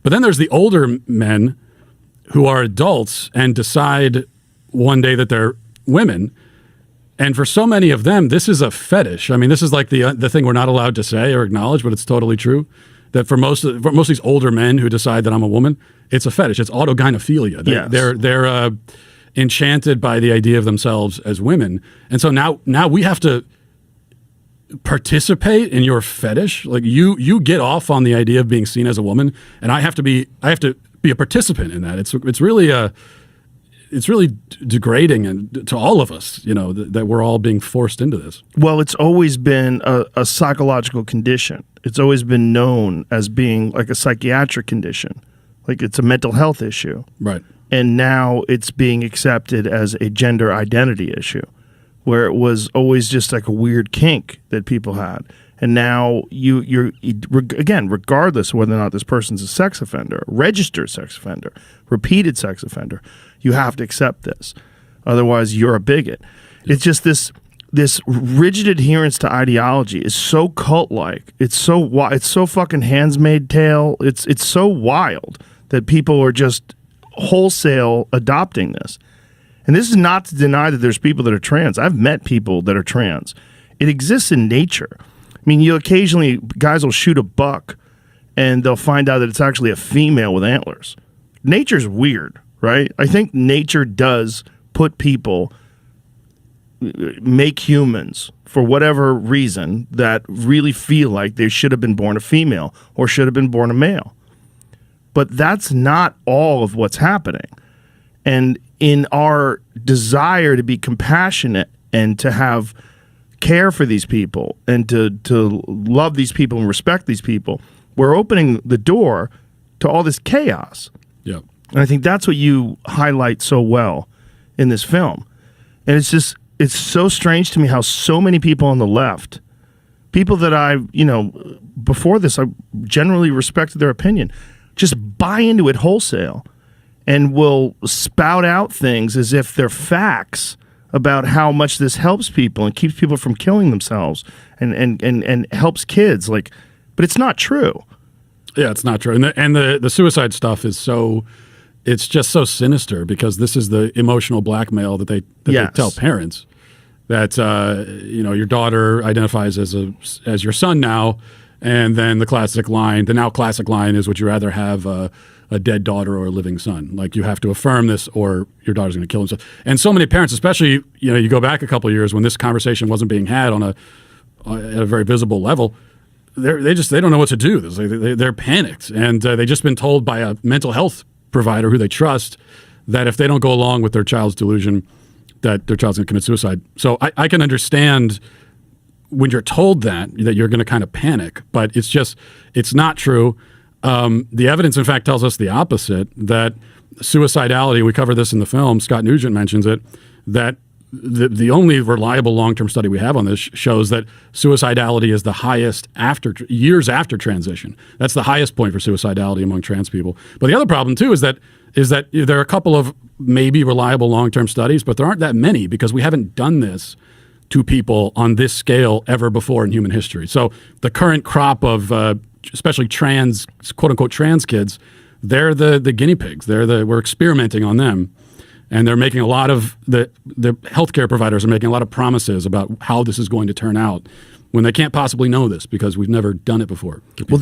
But then there's the older men who are adults and decide one day that they're women. And for so many of them, this is a fetish. I mean, this is like the thing we're not allowed to say or acknowledge, but it's totally true. That for most of these older men who decide that I'm a woman, it's a fetish. It's autogynephilia. They're enchanted by the idea of themselves as women. And so now we have to participate in your fetish. Like you get off on the idea of being seen as a woman, and I have to be a participant in that. It's really degrading and to all of us, that we're all being forced into this. Well, it's always been a psychological condition. It's always been known as being like a psychiatric condition, like it's a mental health issue. Right. And now it's being accepted as a gender identity issue, where it was always just like a weird kink that people had. And now you're again, regardless of whether or not this person's a sex offender, registered sex offender, repeated sex offender, you have to accept this. Otherwise, you're a bigot. Yeah. It's just this rigid adherence to ideology is so cult-like. It's so fucking Handmaid's Tale. It's so wild that people are just wholesale adopting this. And this is not to deny that there's people that are trans. I've met people that are trans. It exists in nature. I mean, guys will shoot a buck and they'll find out that it's actually a female with antlers. Nature's weird, right? I think nature does make humans for whatever reason that really feel like they should have been born a female or should have been born a male. But that's not all of what's happening. And in our desire to be compassionate and to have care for these people and to love these people and respect these people, we're opening the door to all this chaos. Yeah. And I think that's what you highlight so well in this film. And it's so strange to me how so many people on the left, people that before this, I generally respected their opinion, just buy into it wholesale and will spout out things as if they're facts about how much this helps people and keeps people from killing themselves and helps kids. But it's not true. Yeah, it's not true. And the suicide stuff is it's just so sinister because this is the emotional blackmail that they tell parents that your daughter identifies as your son now, and then the classic line is, would you rather have a dead daughter or a living son? Like, you have to affirm this or your daughter's going to kill himself. And so many parents, especially, you go back a couple of years when this conversation wasn't being had at a very visible level, they don't know what to do. They're panicked, and they've just been told by a mental health provider who they trust that if they don't go along with their child's delusion, that their child's going to commit suicide. So I can understand when you're told that you're going to kind of panic, but it's not true. The evidence, in fact, tells us the opposite, that suicidality, we cover this in the film, Scott Nugent mentions it, that the only reliable long-term study we have on this shows that suicidality is the highest years after transition. That's the highest point for suicidality among trans people. But the other problem, too, is that there are a couple of maybe reliable long-term studies, but there aren't that many because we haven't done this to people on this scale ever before in human history. So the current crop of especially trans, quote-unquote trans kids, they're the guinea pigs. We're experimenting on them. And they're making a lot of, the healthcare providers are making a lot of promises about how this is going to turn out when they can't possibly know this because we've never done it before. Well,